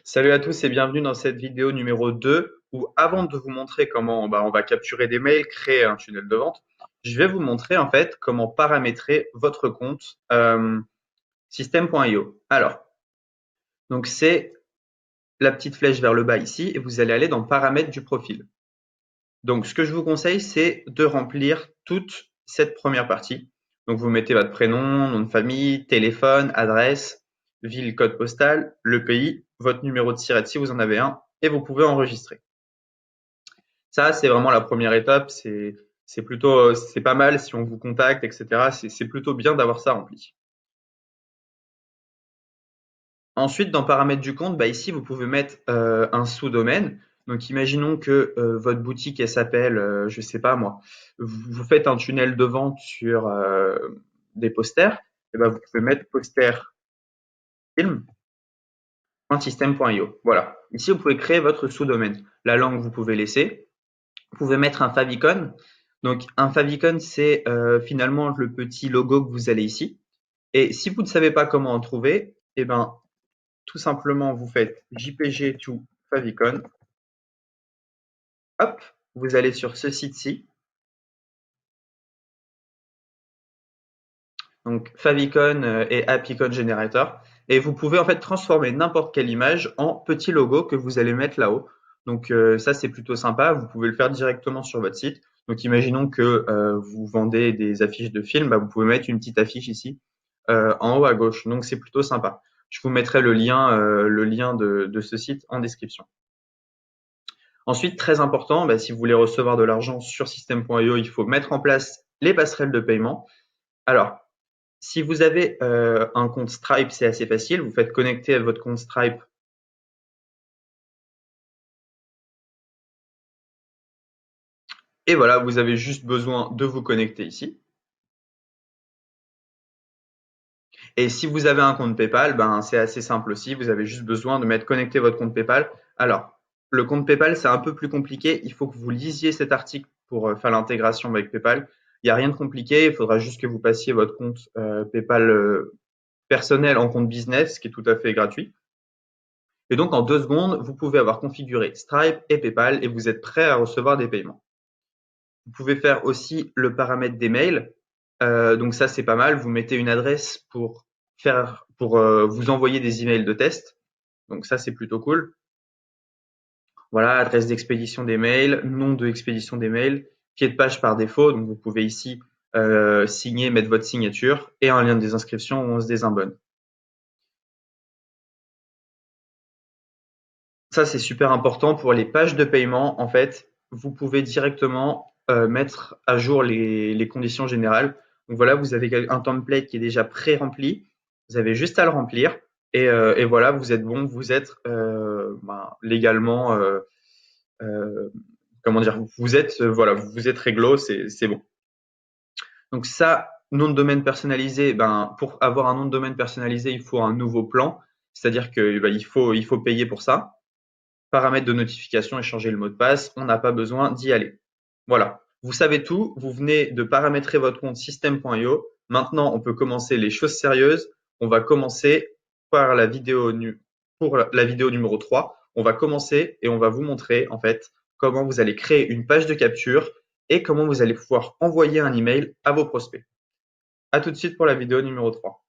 Salut à tous et bienvenue dans cette vidéo numéro 2 où avant de vous montrer comment on va capturer des mails, créer un tunnel de vente, je vais vous montrer en fait comment paramétrer votre compte System.io. Alors, donc c'est la petite flèche vers le bas ici et vous allez aller dans paramètres du profil. Donc ce que je vous conseille c'est de remplir toute cette première partie. Donc vous mettez votre prénom, nom de famille, téléphone, adresse, ville, code postal, le pays, votre numéro de SIRET si vous en avez un et vous pouvez enregistrer. Ça, c'est vraiment la première étape. C'est plutôt, c'est pas mal si on vous contacte, etc. C'est plutôt bien d'avoir ça rempli. Ensuite, dans paramètres du compte, bah ici, vous pouvez mettre un sous-domaine. Donc, imaginons que votre boutique, elle s'appelle, je sais pas moi, vous faites un tunnel de vente sur des posters. Et ben, vous pouvez mettre posterfilm.system.io. Voilà. Ici, vous pouvez créer votre sous-domaine. La langue, vous pouvez laisser. Vous pouvez mettre un favicon. Donc un favicon, c'est finalement le petit logo que vous allez ici. Et si vous ne savez pas comment en trouver, eh ben, tout simplement, vous faites JPG to favicon. Hop, vous allez sur ce site-ci. Donc favicon et appicon generator. Et vous pouvez en fait transformer n'importe quelle image en petit logo que vous allez mettre là-haut. Donc ça, c'est plutôt sympa. Vous pouvez le faire directement sur votre site. Donc imaginons que vous vendez des affiches de films, bah, vous pouvez mettre une petite affiche ici en haut à gauche. Donc c'est plutôt sympa. Je vous mettrai le lien de ce site en description. Ensuite, très important, bah, si vous voulez recevoir de l'argent sur System.io, il faut mettre en place les passerelles de paiement. Alors, si vous avez un compte Stripe, c'est assez facile. Vous faites connecter à votre compte Stripe. Et voilà, vous avez juste besoin de vous connecter ici. Et si vous avez un compte PayPal, ben, c'est assez simple aussi. Vous avez juste besoin de mettre connecter votre compte PayPal. Alors, le compte PayPal, c'est un peu plus compliqué. Il faut que vous lisiez cet article pour faire l'intégration avec PayPal. Il n'y a rien de compliqué. Il faudra juste que vous passiez votre compte PayPal personnel en compte business, ce qui est tout à fait gratuit. Et donc, en 2 secondes, vous pouvez avoir configuré Stripe et PayPal et vous êtes prêt à recevoir des paiements. Vous pouvez faire aussi le paramètre des mails. Donc ça, c'est pas mal. Vous mettez une adresse pour vous envoyer des emails de test. Donc ça, c'est plutôt cool. Voilà, adresse d'expédition des mails, nom de expédition des mails, pied de page par défaut. Donc vous pouvez ici signer, mettre votre signature et un lien de désinscription où on se désabonne. Ça, c'est super important pour les pages de paiement. En fait, vous pouvez directement mettre à jour les conditions générales. Donc voilà, vous avez un template qui est déjà pré-rempli. Vous avez juste à le remplir et voilà, vous êtes bon, vous êtes légalement, euh, comment dire, vous êtes voilà, vous êtes réglo, c'est bon. Donc ça, nom de domaine personnalisé, ben pour avoir un nom de domaine personnalisé, il faut un nouveau plan, c'est-à-dire que ben, il faut payer pour ça. Paramètres de notification et changer le mot de passe, on n'a pas besoin d'y aller. Voilà, vous savez tout, vous venez de paramétrer votre compte system.io. Maintenant, on peut commencer les choses sérieuses. On va commencer par pour la vidéo numéro 3. On va commencer et on va vous montrer en fait comment vous allez créer une page de capture et comment vous allez pouvoir envoyer un email à vos prospects. À tout de suite pour la vidéo numéro 3.